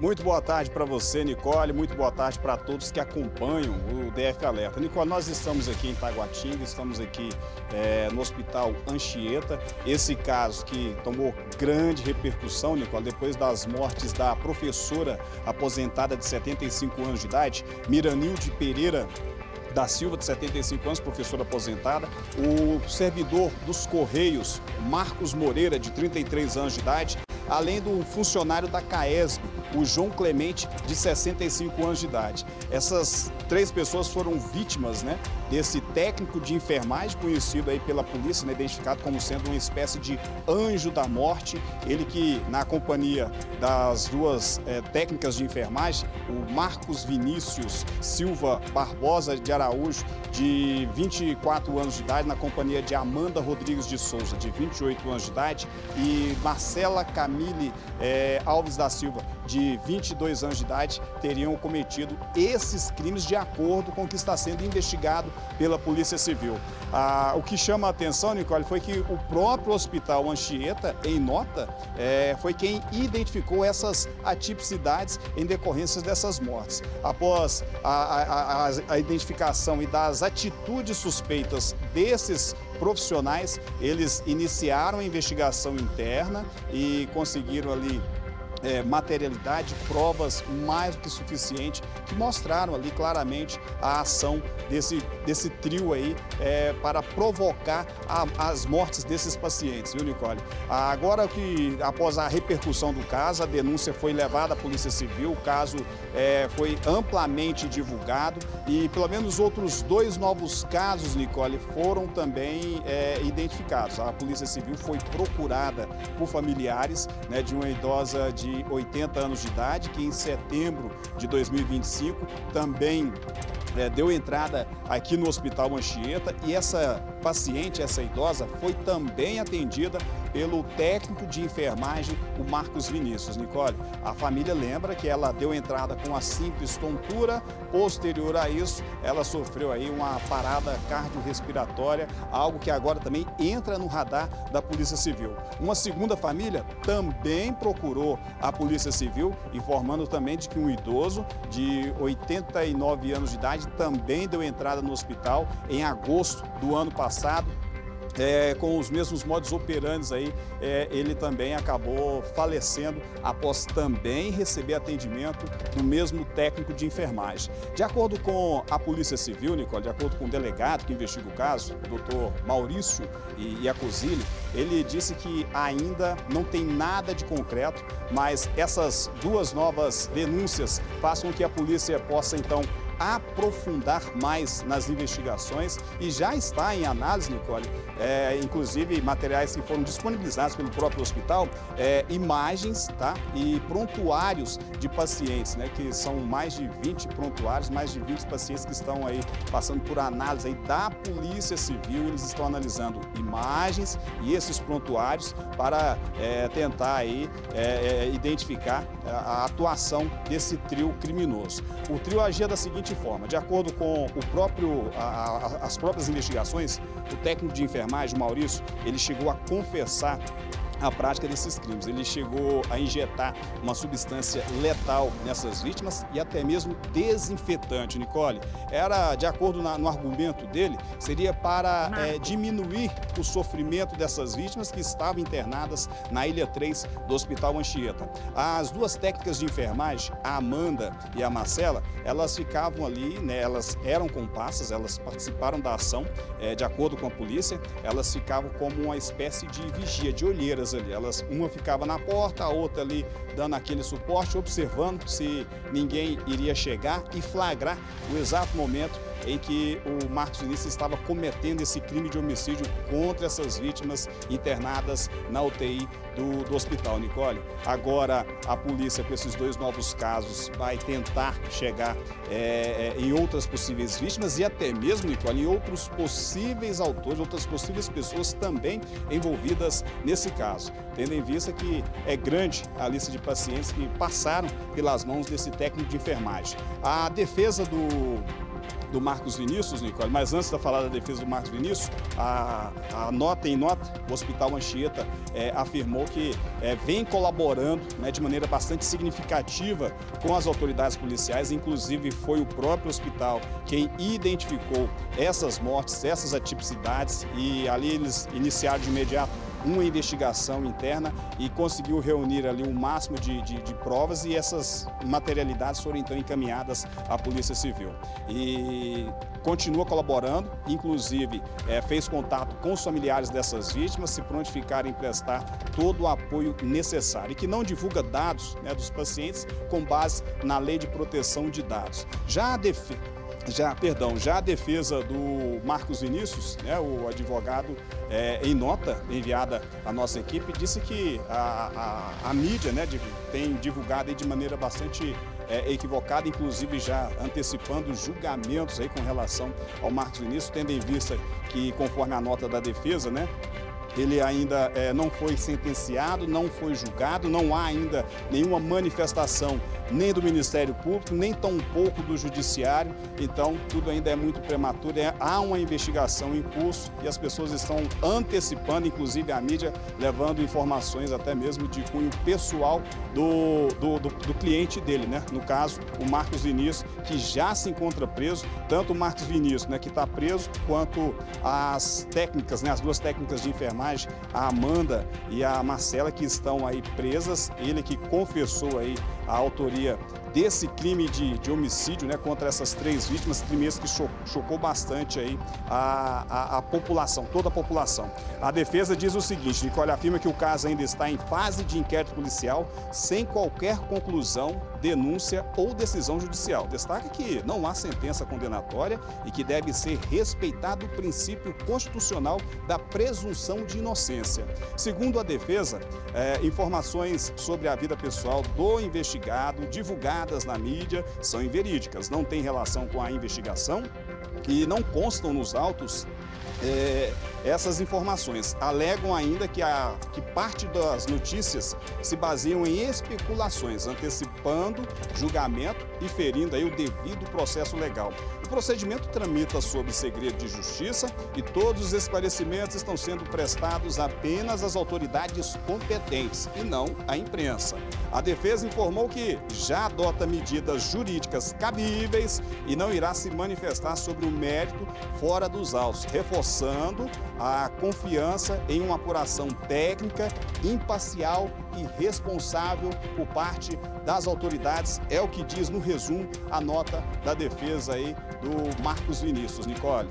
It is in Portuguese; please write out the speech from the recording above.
Muito boa tarde para você, Nicole. Muito boa tarde para todos que acompanham o DF Alerta. Nicole, nós estamos aqui em Taguatinga, estamos aqui no Hospital Anchieta. Esse caso que tomou grande repercussão, Nicole, depois das mortes da professora aposentada de 75 anos de idade, Miranilde Pereira da Silva, de 75 anos, professora aposentada, o servidor dos Correios, Marcos Moreira, de 33 anos de idade, além do funcionário da CAESB, o João Clemente, de 65 anos de idade. Essas três pessoas foram vítimas, desse técnico de enfermagem, conhecido aí pela polícia, identificado como sendo uma espécie de anjo da morte. Ele que, na companhia das duas técnicas de enfermagem, o Marcos Vinícius Silva Barbosa de Araújo, de 24 anos de idade, na companhia de Amanda Rodrigues de Souza, de 28 anos de idade, e Marcela Camille Alves da Silva, de 22 anos de idade, teriam cometido esses crimes de acordo com o que está sendo investigado pela Polícia Civil. O que chama a atenção, Nicole, foi que o próprio Hospital Anchieta, em nota, foi quem identificou essas atipicidades em decorrência dessas mortes. Após a identificação e das atitudes suspeitas desses profissionais, eles iniciaram a investigação interna e conseguiram ali materialidade, provas mais do que suficiente, que mostraram ali claramente a ação desse trio aí para provocar as mortes desses pacientes, viu, Nicole? Agora que, após a repercussão do caso, a denúncia foi levada à Polícia Civil, o caso foi amplamente divulgado e pelo menos outros 2 novos casos, Nicole, foram também identificados. A Polícia Civil foi procurada por familiares de uma idosa de 80 anos de idade, que em setembro de 2025 também deu entrada aqui no Hospital Anchieta, e essa paciente, essa idosa, foi também atendida pelo técnico de enfermagem, o Marcos Vinícius. Nicole, a família lembra que ela deu entrada com uma simples tontura, posterior a isso, ela sofreu aí uma parada cardiorrespiratória, algo que agora também entra no radar da Polícia Civil. Uma segunda família também procurou a Polícia Civil, informando também de que um idoso de 89 anos de idade também deu entrada no hospital em agosto do ano passado. Com os mesmos modus operandi aí, ele também acabou falecendo após também receber atendimento do mesmo técnico de enfermagem. De acordo com a Polícia Civil, Nicole, de acordo com o delegado que investiga o caso, o doutor Maurício Iacozzi, ele disse que ainda não tem nada de concreto, mas essas 2 novas denúncias façam que a polícia possa, então, aprofundar mais nas investigações, e já está em análise, Nicole, inclusive materiais que foram disponibilizados pelo próprio hospital, imagens, e prontuários de pacientes, que são mais de 20 prontuários, mais de 20 pacientes que estão aí passando por análise aí da Polícia Civil. Eles estão analisando imagens e esses prontuários para tentar aí identificar a atuação desse trio criminoso. O trio agia da seguinte forma: de acordo com as próprias investigações, o técnico de enfermagem, Maurício, ele chegou a confessar a prática desses crimes. Ele chegou a injetar uma substância letal nessas vítimas e até mesmo desinfetante, Nicole. Era, de acordo no argumento dele, seria para diminuir o sofrimento dessas vítimas que estavam internadas na Ilha 3 do Hospital Anchieta. As 2 técnicas de enfermagem, a Amanda e a Marcela, elas ficavam ali, elas eram comparsas, elas participaram da ação, de acordo com a polícia, elas ficavam como uma espécie de vigia, de olheiras ali. Uma ficava na porta, a outra ali dando aquele suporte, observando se ninguém iria chegar e flagrar o exato momento em que o Marcos Vinícius estava cometendo esse crime de homicídio contra essas vítimas internadas na UTI do hospital, Nicole. Agora, a polícia, com esses 2 novos casos, vai tentar chegar em outras possíveis vítimas e até mesmo, Nicole, em outros possíveis autores, outras possíveis pessoas também envolvidas nesse caso, tendo em vista que é grande a lista de pacientes que passaram pelas mãos desse técnico de enfermagem. A defesa do do Marcos Vinícius, Nicole, mas antes de falar da defesa do Marcos Vinícius, em nota, o Hospital Anchieta afirmou que vem colaborando, né, de maneira bastante significativa com as autoridades policiais, inclusive foi o próprio hospital quem identificou essas mortes, essas atipicidades, e ali eles iniciaram de imediato uma investigação interna e conseguiu reunir ali um máximo de provas, e essas materialidades foram então encaminhadas à Polícia Civil. E continua colaborando, inclusive fez contato com os familiares dessas vítimas, se prontificaram em prestar todo o apoio necessário, e que não divulga dados, né, dos pacientes com base na Lei de Proteção de Dados. Já a defesa do Marcos Vinícius, né, o advogado, em nota enviada à nossa equipe, disse que a mídia, né, tem divulgado aí de maneira bastante equivocada, inclusive já antecipando julgamentos aí com relação ao Marcos Vinícius, tendo em vista que, conforme a nota da defesa, né, ele ainda não foi sentenciado, não foi julgado, não há ainda nenhuma manifestação nem do Ministério Público, nem tampouco do Judiciário, então tudo ainda é muito prematuro, há uma investigação em curso e as pessoas estão antecipando, inclusive a mídia, levando informações até mesmo de cunho pessoal do cliente dele, né? No caso, o Marcos Vinícius, que já se encontra preso, tanto o Marcos Vinícius, né, que está preso, quanto as técnicas, né, as duas técnicas de enfermagem, a Amanda e a Marcela, que estão aí presas, ele que confessou aí a autoria desse crime de homicídio, né, contra essas três vítimas, crime esse que chocou bastante aí a população, toda a população. A defesa diz o seguinte: Nicole, afirma que o caso ainda está em fase de inquérito policial, sem qualquer conclusão, denúncia ou decisão judicial. Destaca que não há sentença condenatória e que deve ser respeitado o princípio constitucional da presunção de inocência. Segundo a defesa, informações sobre a vida pessoal do investigado divulgadas na mídia são inverídicas, não têm relação com a investigação e não constam nos autos essas informações. Alegam ainda que parte das notícias se baseiam em especulações, antecipando julgamento e ferindo aí o devido processo legal. O procedimento tramita sob segredo de justiça e todos os esclarecimentos estão sendo prestados apenas às autoridades competentes e não à imprensa. A defesa informou que já adota medidas jurídicas cabíveis e não irá se manifestar sobre o mérito fora dos autos, reforçando a confiança em uma apuração técnica, imparcial e responsável por parte das autoridades. É o que diz, no resumo, a nota da defesa aí do Marcos Vinícius. Nicole.